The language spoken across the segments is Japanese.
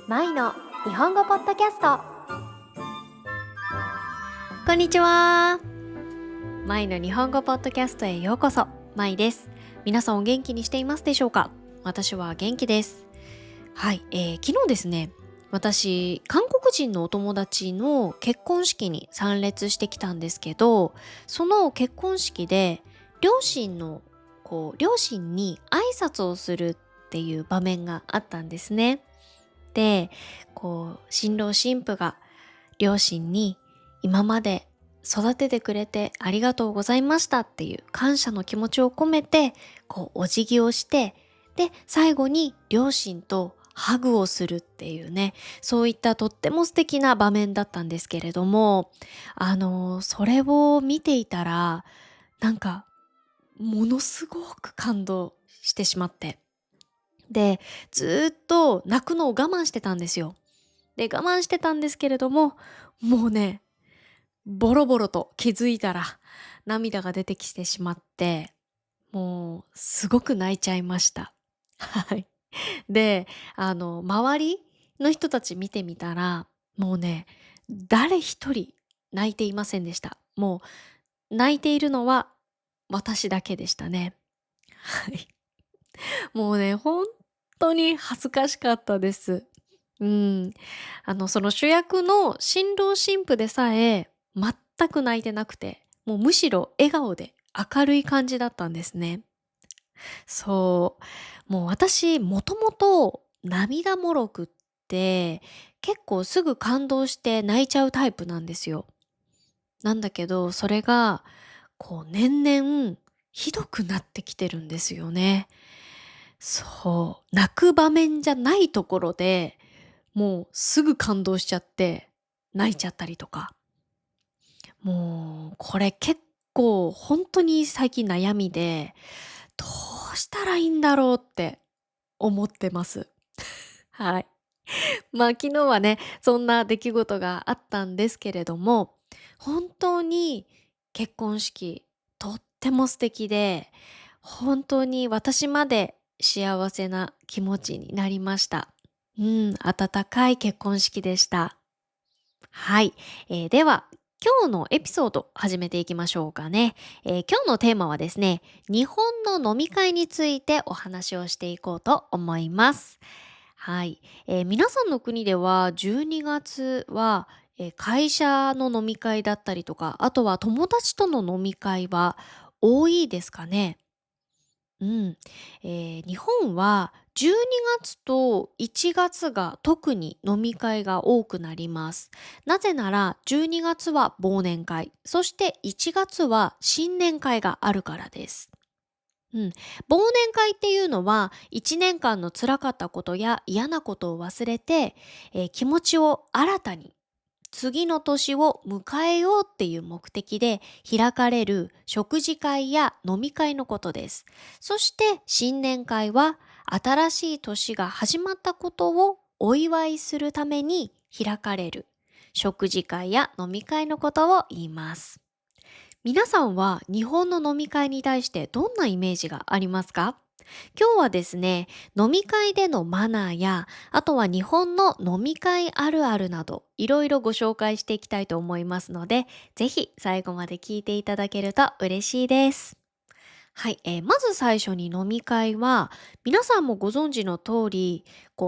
マイの日本語ポッドキャスト。こんにちは。マイの日本語ポッドキャストへようこそ。マイです。皆さんお元気にしていますでしょうか？私は元気です。はい、昨日ですね、私韓国人のお友達の結婚式に参列してきたんですけど、その結婚式で両親に挨拶をするっていう場面があったんですね。で、新郎新婦が両親に今まで育ててくれてありがとうございましたっていう感謝の気持ちを込めてお辞儀をして、で最後に両親とハグをするっていうね、そういったとっても素敵な場面だったんですけれども、それを見ていたらなんかものすごく感動してしまって、でずーっと泣くのを我慢してたんですよ。で我慢してたんですけれども、もうね、ボロボロと気づいたら涙が出てきてしまって、もうすごく泣いちゃいました。はい。で、周りの人たち見てみたら、もうね、誰一人泣いていませんでした。もう泣いているのは私だけでしたね。はい。もうね、本当に恥ずかしかったです。うん。その主役の新郎新婦でさえ全く泣いてなくて、もうむしろ笑顔で明るい感じだったんですね。そう。もう私もともと涙もろくって、結構すぐ感動して泣いちゃうタイプなんですよ。なんだけど、それが年々ひどくなってきてるんですよね。そう。泣く場面じゃないところで、もうすぐ感動しちゃって、泣いちゃったりとか。もうこれ結構本当に最近悩みで、どうしたらいいんだろうって思ってます。はい。昨日はね、そんな出来事があったんですけれども、本当に結婚式とっても素敵で、本当に私まで幸せな気持ちになりました。うん、温かい結婚式でした。はい。では、今日のエピソード始めていきましょうかね。今日のテーマはですね、日本の飲み会についてお話をしていこうと思います。はい。皆さんの国では12月は、会社の飲み会だったりとか、あとは友達との飲み会は多いですかね。うん。日本は12月と1月が特に飲み会が多くなります。なぜなら12月は忘年会、そして1月は新年会があるからです。うん、忘年会っていうのは1年間の辛かったことや嫌なことを忘れて、気持ちを新たに次の年を迎えようっていう目的で開かれる食事会や飲み会のことです。そして新年会は新しい年が始まったことをお祝いするために開かれる食事会や飲み会のことを言います。皆さんは日本の飲み会に対してどんなイメージがありますか？今日はですね、飲み会でのマナーや、あとは日本の飲み会あるあるなど、いろいろご紹介していきたいと思いますので、ぜひ最後まで聞いていただけると嬉しいです。はい、まず最初に飲み会は、皆さんもご存知の通り、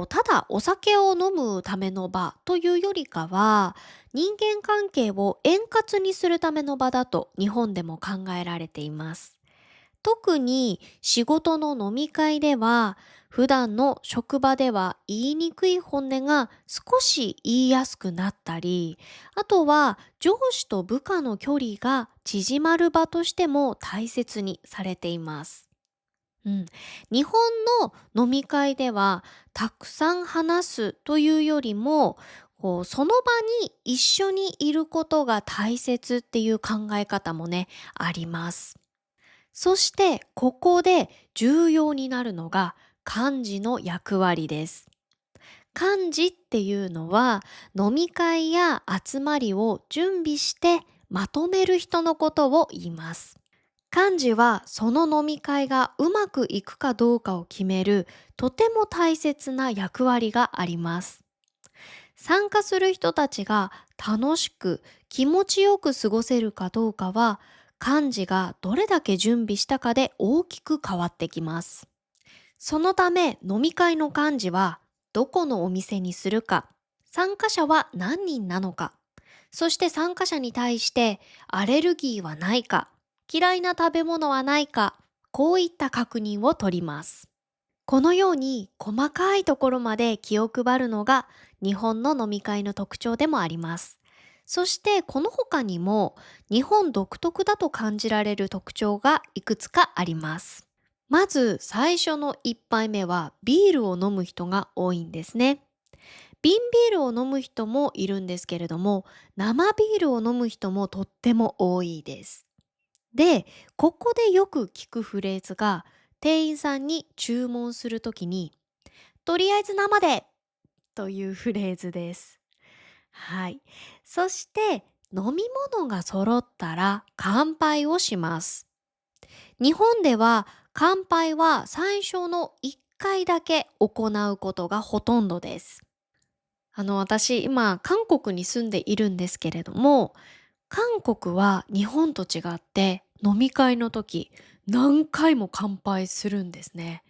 ただお酒を飲むための場というよりかは、人間関係を円滑にするための場だと日本でも考えられています。特に仕事の飲み会では、普段の職場では言いにくい本音が少し言いやすくなったり、あとは上司と部下の距離が縮まる場としても大切にされています。うん、日本の飲み会ではたくさん話すというよりも、その場に一緒にいることが大切っていう考え方もね、あります。そしてここで重要になるのが幹事の役割です。幹事っていうのは飲み会や集まりを準備してまとめる人のことを言います。幹事はその飲み会がうまくいくかどうかを決めるとても大切な役割があります。参加する人たちが楽しく気持ちよく過ごせるかどうかは、幹事がどれだけ準備したかで大きく変わってきます。そのため飲み会の幹事はどこのお店にするか、参加者は何人なのか、そして参加者に対してアレルギーはないか、嫌いな食べ物はないか、こういった確認を取ります。このように細かいところまで気を配るのが日本の飲み会の特徴でもあります。そしてこの他にも日本独特だと感じられる特徴がいくつかあります。まず最初の一杯目はビールを飲む人が多いんですね。瓶ビールを飲む人もいるんですけれども、生ビールを飲む人もとっても多いです。で、ここでよく聞くフレーズが、店員さんに注文するときに、とりあえず生でというフレーズです。はい。そして、飲み物が揃ったら乾杯をします。日本では乾杯は最初の1回だけ行うことがほとんどです。私今韓国に住んでいるんですけれども、韓国は日本と違って飲み会の時何回も乾杯するんですね。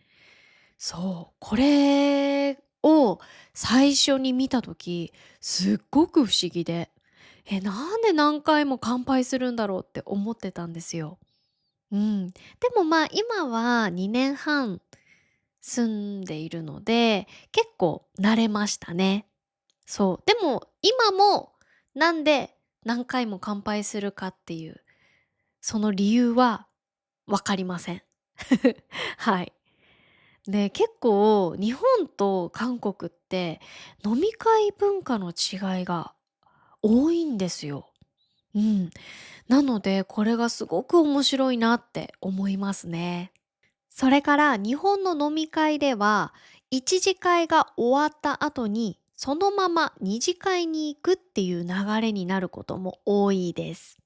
そう、これを最初に見た時すっごく不思議で、なんで何回も乾杯するんだろうって思ってたんですよ。うん。でも今は2年半住んでいるので結構慣れましたね。そう。でも今もなんで何回も乾杯するかっていう、その理由はわかりません。はい。で、結構日本と韓国って飲み会文化の違いが多いんですよ。うん。なのでこれがすごく面白いなって思いますね。それから日本の飲み会では一次会が終わった後にそのまま二次会に行くっていう流れになることも多いです。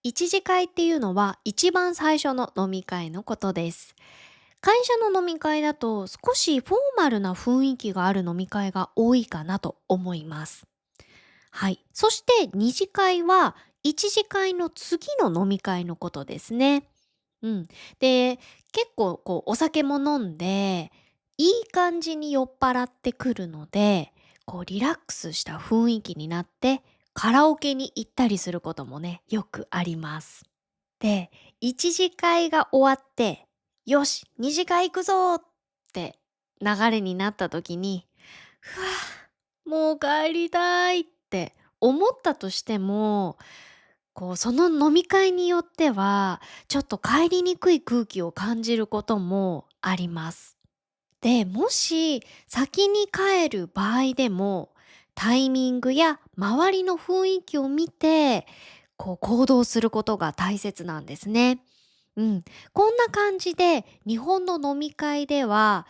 一次会っていうのは一番最初の飲み会のことです。会社の飲み会だと少しフォーマルな雰囲気がある飲み会が多いかなと思います。はい。そして二次会は一次会の次の飲み会のことですね。うん。で、結構お酒も飲んで、いい感じに酔っ払ってくるので、リラックスした雰囲気になって、カラオケに行ったりすることもね、よくあります。で、一次会が終わって、よし、二次会行くぞって流れになった時に、ふわもう帰りたいって思ったとしても、その飲み会によっては、ちょっと帰りにくい空気を感じることもあります。で、もし先に帰る場合でも、タイミングや周りの雰囲気を見て、行動することが大切なんですね。うん。こんな感じで日本の飲み会では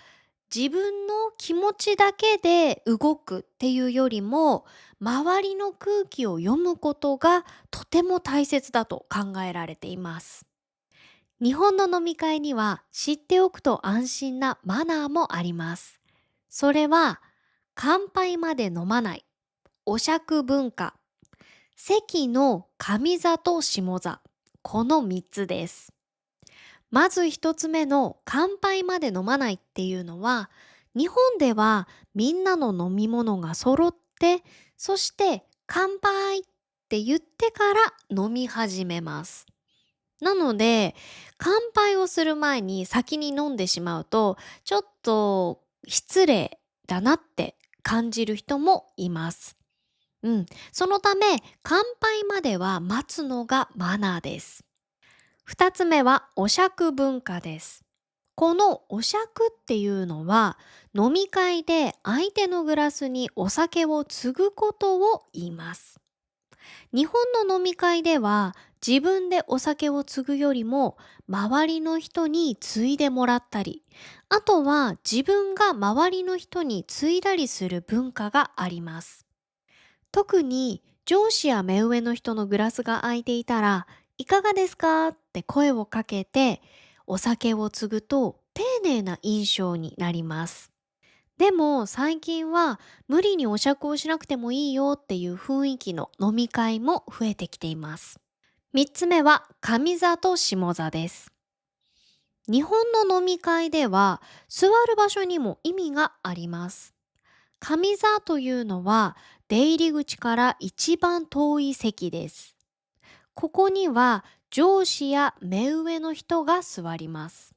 自分の気持ちだけで動くっていうよりも周りの空気を読むことがとても大切だと考えられています。日本の飲み会には知っておくと安心なマナーもあります。それは乾杯まで飲まない、お酌文化、席の上座と下座、この3つです。まず一つ目の乾杯まで飲まないっていうのは、日本ではみんなの飲み物が揃って、そして乾杯って言ってから飲み始めます。なので、乾杯をする前に先に飲んでしまうと、ちょっと失礼だなって感じる人もいます。うん。そのため、乾杯までは待つのがマナーです。二つ目はお酌文化です。このお酌っていうのは飲み会で相手のグラスにお酒を継ぐことを言います。日本の飲み会では自分でお酒を継ぐよりも周りの人に継いでもらったり、あとは自分が周りの人に継いだりする文化があります。特に上司や目上の人のグラスが空いていたらいかがですかって声をかけて、お酒を継ぐと丁寧な印象になります。でも最近は無理にお酌をしなくてもいいよっていう雰囲気の飲み会も増えてきています。3つ目は上座と下座です。日本の飲み会では座る場所にも意味があります。上座というのは出入り口から一番遠い席です。ここには上司や目上の人が座ります。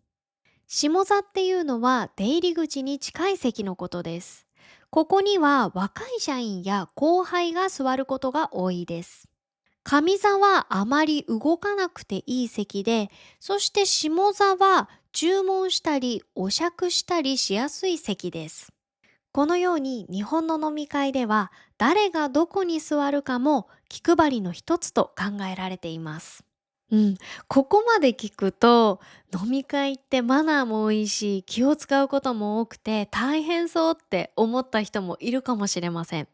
下座っていうのは出入り口に近い席のことです。ここには若い社員や後輩が座ることが多いです。上座はあまり動かなくていい席で、そして下座は注文したりお酌したりしやすい席です。このように日本の飲み会では誰がどこに座るかも気配りの一つと考えられています。うん、ここまで聞くと飲み会ってマナーも多いし気を使うことも多くて大変そうって思った人もいるかもしれません。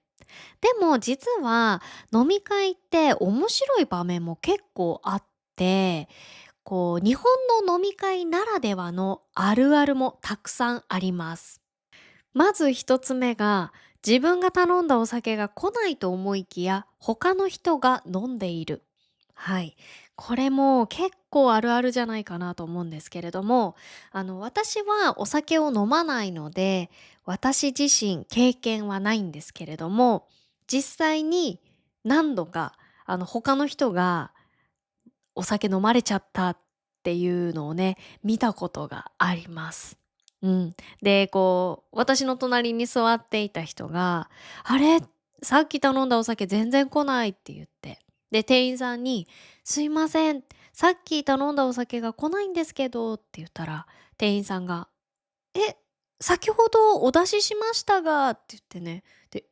でも実は飲み会って面白い場面も結構あって、日本の飲み会ならではのあるあるもたくさんあります。まず一つ目が、自分が頼んだお酒が来ないと思いきや他の人が飲んでいる。はい。これも結構あるあるじゃないかなと思うんですけれども、私はお酒を飲まないので、私自身経験はないんですけれども、実際に何度か、他の人がお酒飲まれちゃったっていうのをね、見たことがあります。うん。で、私の隣に座っていた人が、あれ、さっき頼んだお酒全然来ないって言って。で、店員さんに、すいません、さっき頼んだお酒が来ないんですけどって言ったら、店員さんが、え、先ほどお出ししましたがって言ってね。で、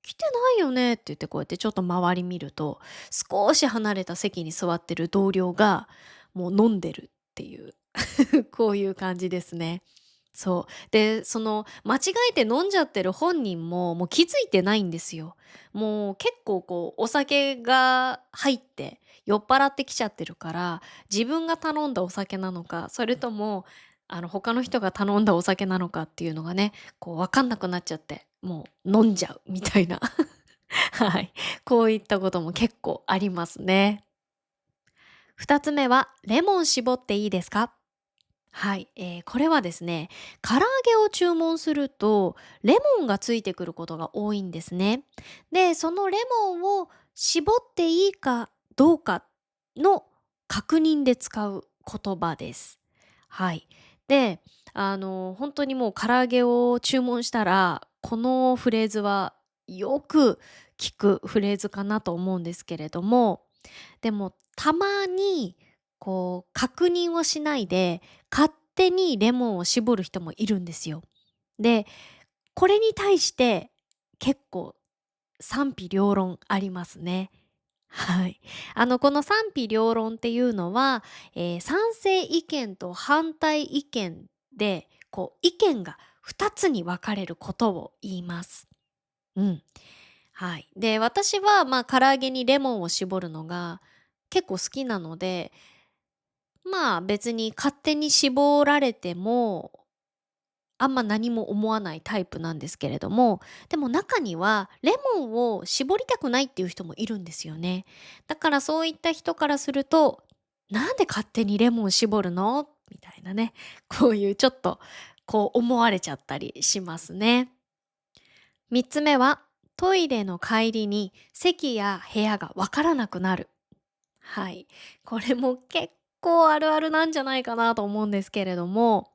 来てないよねって言ってこうやってちょっと周り見ると、少し離れた席に座ってる同僚が、もう飲んでるっていうこういう感じですね。そう。で、間違えて飲んじゃってる本人も、もう気づいてないんですよ。もう結構お酒が入って酔っ払ってきちゃってるから、自分が頼んだお酒なのか、それとも、他の人が頼んだお酒なのかっていうのがね、わかんなくなっちゃって、もう飲んじゃうみたいな。はい。こういったことも結構ありますね。二つ目は、レモン絞っていいですか？はい、これはですね、唐揚げを注文すると、レモンがついてくることが多いんですね。で、そのレモンを絞っていいかどうかの確認で使う言葉です。はい。で、本当にもう唐揚げを注文したら、このフレーズはよく聞くフレーズかなと思うんですけれども、でもたまに確認をしないで勝手にレモンを絞る人もいるんですよ。で、これに対して結構賛否両論ありますね。はい。この賛否両論っていうのは、賛成意見と反対意見で、意見が2つに分かれることを言います。うん。はい。で、私は、唐揚げにレモンを絞るのが結構好きなので、別に勝手に絞られても、あんま何も思わないタイプなんですけれども、でも中にはレモンを絞りたくないっていう人もいるんですよね。だからそういった人からすると、なんで勝手にレモン絞るのみたいなね。こういうちょっと、思われちゃったりしますね。三つ目は、トイレの帰りに席や部屋がわからなくなる。はい。これも結構あるあるなんじゃないかなと思うんですけれども、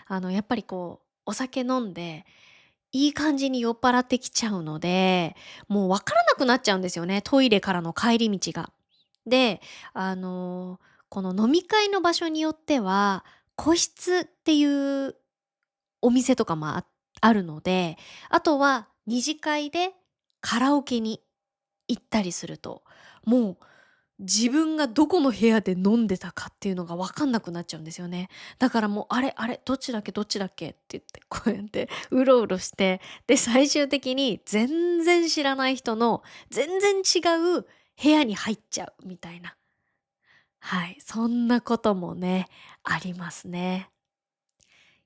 やっぱりお酒飲んで、いい感じに酔っ払ってきちゃうので、もうわからなくなっちゃうんですよね、トイレからの帰り道が。で、あの、この飲み会の場所によっては、個室っていうお店とかもあるので、あとは二次会でカラオケに行ったりすると、もう自分がどこの部屋で飲んでたかっていうのが分かんなくなっちゃうんですよね。だからもう、あれあれ、どっちだっけどっちだっけって言って、こうやってうろうろして、で、最終的に全然知らない人の全然違う部屋に入っちゃうみたいな。はい、そんなこともね、ありますね。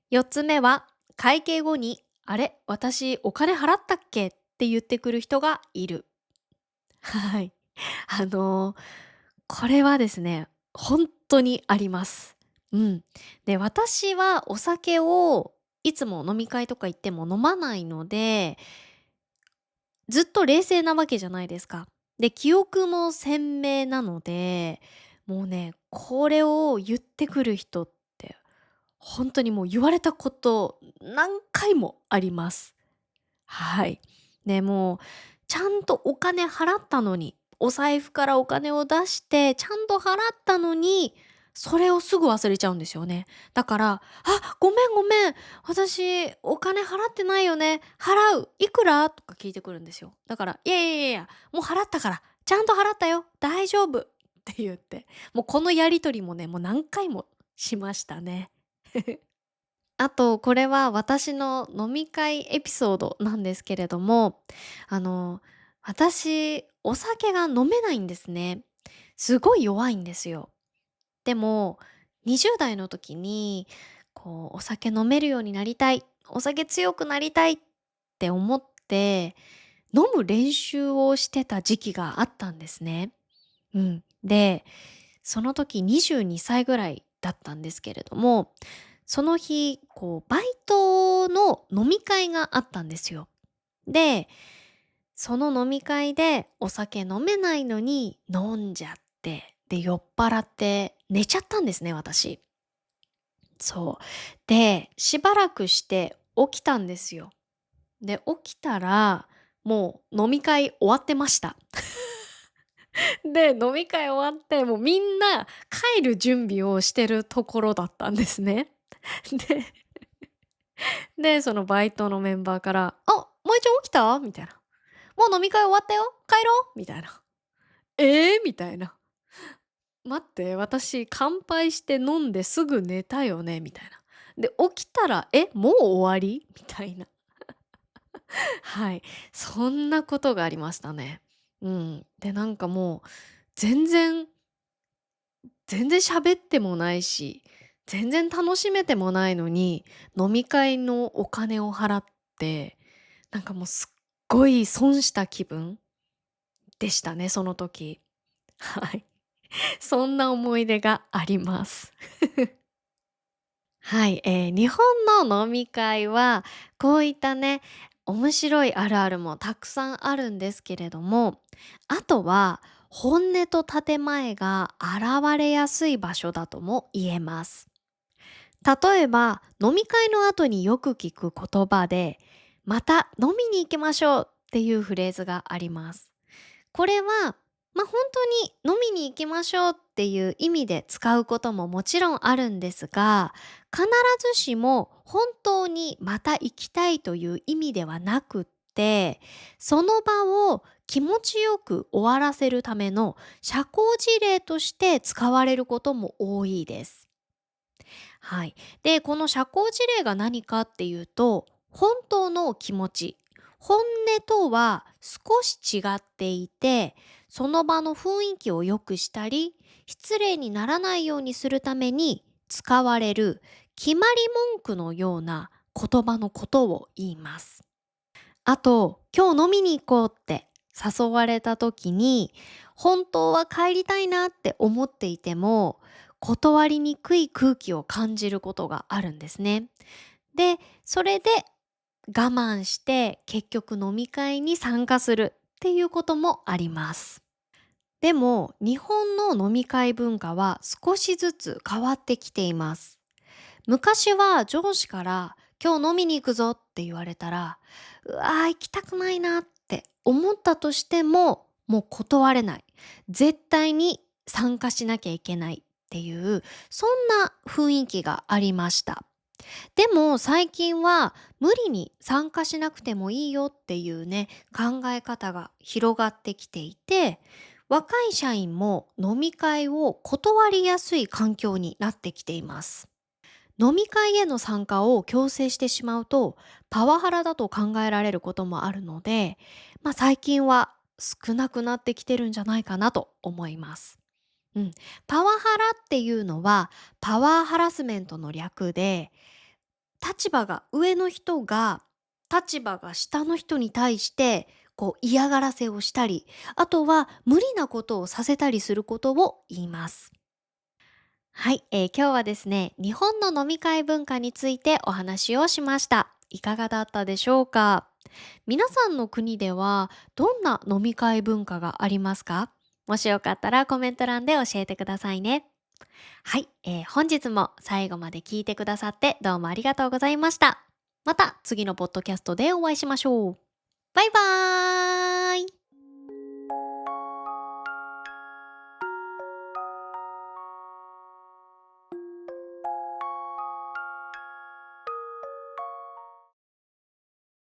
4つ目は、会計後に、あれ、私お金払ったっけって言ってくる人がいる。はい。あの、これはですね、本当にあります。うん。で、私はお酒をいつも飲み会とか行っても飲まないので、ずっと冷静なわけじゃないですか。で、記憶も鮮明なので、もうね、これを言ってくる人って本当にもう言われたこと何回もあります。はい。ね、もうちゃんとお金払ったのに、お財布からお金を出して、ちゃんと払ったのに、それをすぐ忘れちゃうんですよね。だから、「あ、ごめんごめん、私お金払ってないよね。払う。いくら？」とか聞いてくるんですよ。だから、「いやいやいやいや、もう払ったから、ちゃんと払ったよ。大丈夫」って言って、もうこのやり取りもね、もう何回もしましたね。あと、これは私の飲み会エピソードなんですけれども、あの、私、お酒が飲めないんですね。すごい弱いんですよ。でも、20代の時に、お酒飲めるようになりたい、お酒強くなりたいって思って、飲む練習をしてた時期があったんですね。うん。で、その時22歳ぐらいだったんですけれども、その日、バイトの飲み会があったんですよ。で、その飲み会でお酒飲めないのに飲んじゃって、で、酔っ払って寝ちゃったんですね、私。そう。で、しばらくして起きたんですよ。で、起きたら、もう飲み会終わってました。で、飲み会終わって、もうみんな帰る準備をしてるところだったんですね。で、そのバイトのメンバーから、「あ、萌ちゃん起きた？」みたいな。「もう飲み会終わったよ。帰ろう」みたいな。「ええ？」みたいな。「待って、私乾杯して飲んですぐ寝たよね」みたいな。で、起きたら、「え、もう終わり？」みたいな。はい。そんなことがありましたね。うん。で、なんかもう、全然全然喋ってもないし、全然楽しめてもないのに、飲み会のお金を払って、なんかもうすっごい損した気分でしたね、その時。はい。そんな思い出があります。はい、日本の飲み会は、こういったね、面白いあるあるもたくさんあるんですけれども、あとは本音と建前が現れやすい場所だとも言えます。例えば、飲み会の後によく聞く言葉で、また飲みに行きましょうっていうフレーズがあります。これは、本当に飲みに行きましょうっていう意味で使うことももちろんあるんですが、必ずしも本当にまた行きたいという意味ではなくって、その場を気持ちよく終わらせるための社交辞令として使われることも多いです。はい。で、この社交辞令が何かっていうと、本当の気持ち、本音とは少し違っていて、その場の雰囲気を良くしたり、失礼にならないようにするために使われる決まり文句のような言葉のことを言います。あと、今日飲みに行こうって誘われた時に、本当は帰りたいなって思っていても、断りにくい空気を感じることがあるんですね。で、それで我慢して結局飲み会に参加するっていうこともあります。でも、日本の飲み会文化は少しずつ変わってきています。昔は上司から今日飲みに行くぞって言われたら、うわー行きたくないなって思ったとしても、もう断れない。絶対に参加しなきゃいけないっていう、そんな雰囲気がありました。でも最近は無理に参加しなくてもいいよっていうね、考え方が広がってきていて、若い社員も飲み会を断りやすい環境になってきています。飲み会への参加を強制してしまうとパワハラだと考えられることもあるので、最近は少なくなってきてるんじゃないかなと思います。うん。パワハラっていうのは、パワーハラスメントの略で、立場が上の人が、立場が下の人に対して、嫌がらせをしたり、あとは無理なことをさせたりすることを言います。はい、今日はですね、日本の飲み会文化についてお話をしました。いかがだったでしょうか？皆さんの国ではどんな飲み会文化がありますか？もしよかったらコメント欄で教えてくださいね。はい、本日も最後まで聞いてくださってどうもありがとうございました。また次のポッドキャストでお会いしましょう。バイバーイ。